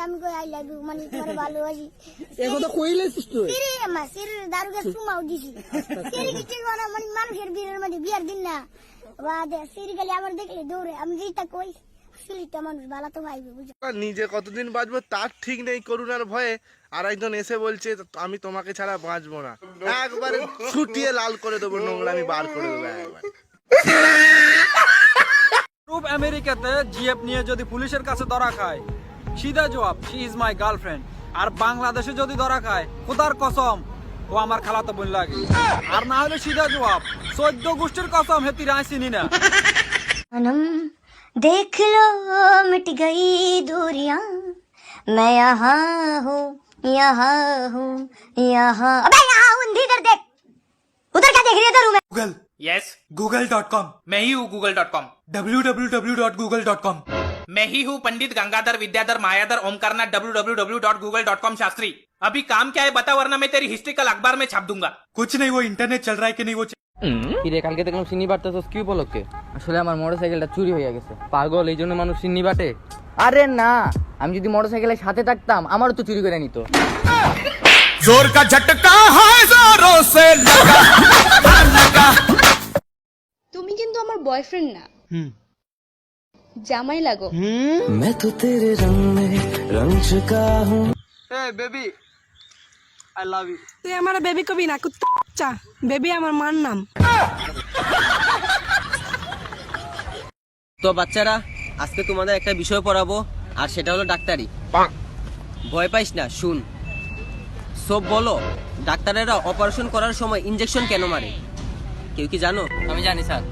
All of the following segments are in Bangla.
আমি কই আই লাভ ইউ মানে তোমার ভালোবাসি এই কথা কইলেছিস তুই সিরি মা সিরি দারু গাছ চুমাও দিছি সিরি কি ঠিক না মানে মানুষের বিয়ের মধ্যে বিয়ার দিন না বাদে সিরি গেলে আমার দেখলে দৌড়ে আমি যেটা কই সিরিটা মানুষ ভালো তো ভাইবে বুঝছো নিজে কতদিন বাঁচবো তার ঠিক নেই করোনার ভয়ে আর একজন এসে বলছে আমি তোমাকে ছাড়া বাঁচবো না একবারে ছুটিয়ে লাল করে দেবো নোংরা আমি বার করে দেবো একবার পূর্ব আমেরিকাতে জিএফ নিয়ে যদি পুলিশের কাছে ধরা খায় সিধা জবাব শি ইজ মাই গার্লফ্রেন্ড আর বাংলাদেশে যদি ধরা খায় খোদার কসম ও আমার খালাতো বোন লাগে আর না হলে সিধা জবাব 14 গোষ্ঠীর কসম হেতি রাইছিনি না सनम देख लो मिट गई दूरियां मैं यहाँ हूँ अबे यहाँ उंधी इधर देख उधर क्या देख रही है इधर हूँ मैं गूगल यस google.com मैं ही हूँ google.com www.google.com मैं ही हूँ पंडित गंगाधर विद्याधर मायाधर ओमकारनाथ www.google.com शास्त्री अभी काम क्या है बता वरना मैं तेरी हिस्ट्री कल अखबार में छाप दूंगा कुछ नहीं वो इंटरनेट चल रहा है कि नहीं वो কিরে কালকে দেখলাম চিনি বাটতেছস কি উপলক্ষে? আসলে আমার মোটরসাইকেলটা চুরি হয়ে গেছে। পাগল এই জন্য মানুষ চিনি বাটে? আরে না, আমি যদি মোটরসাইকেলের সাথে থাকতাম আমারও তো চুরি করে নিত। जोर का झटका है जोरों से लगा তুমি কিন্তু আমার বয়ফ্রেন্ড না জামাই লাগো मैं तो तेरे रंग में रंग चुका हूँ। এ বেবি আই লাভ ইউ তুই আমার বেবি কবি না কুত্তা বেবি আমার মার নাম তো বাচ্চারা আজকে তোমাদের একটা বিষয় পড়াবো আর সেটা হলো ডাক্তারি। ভয় পাইস না, শুন। সব বলো, ডাক্তারেরা অপারেশন করার সময় ইনজেকশন কেন মারে? কেউ কি জানো? আমি জানি স্যার।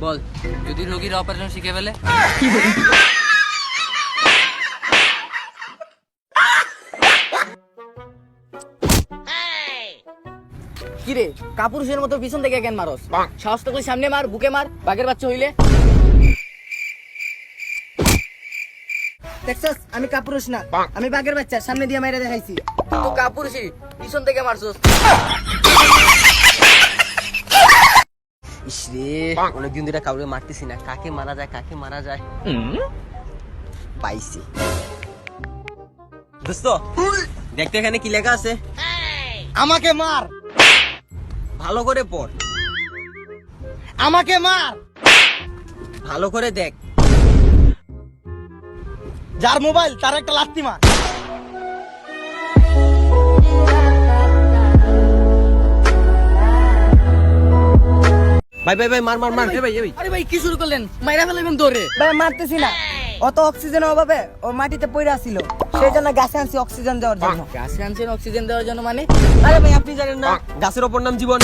বল। যদি রোগীর অপারেশন শিখে ফেলে। কিরে কাপুরুষের মতো পিছন থেকে কেন মারস? সাহস তো করে সামনে মার, বুকে মার, বাঘের বাচ্চা হইলে। দেখছস আমি কাপুরুষ না আমি বাঘের বাচ্চা সামনে দিয়ে মাইরা দেখাইছি তো কাপুরুষই পিছন থেকে মারছস। ইসরে অনেকদিন ধরে কাউরে মারতেছি না, কাকে মারা যায় পাইছি। দোস্ত দেখতে এখানে কি লেখা আছে? আমাকে মার ভালো করে পড়, আমাকে মার ভালো করে দেখ। যার মোবাইল তার একটা লাত্তি মার ভাই ভাই ভাই মার মার মার। আরে ভাই কি শুরু করলেন? মাইরা ফেলাবেন দৌড়ে। ভাই মারতেছি না অত অক্সিজেনের অভাবে ও মাটিতে পড়ে আছিল সেই জন্য গাছে আনছি অক্সিজেন দেওয়ার জন্য গাছে আনছেন অক্সিজেন দেওয়ার জন্য মানে? আরে ভাই আপনি জানেন না গাছের অপর নাম জীবন।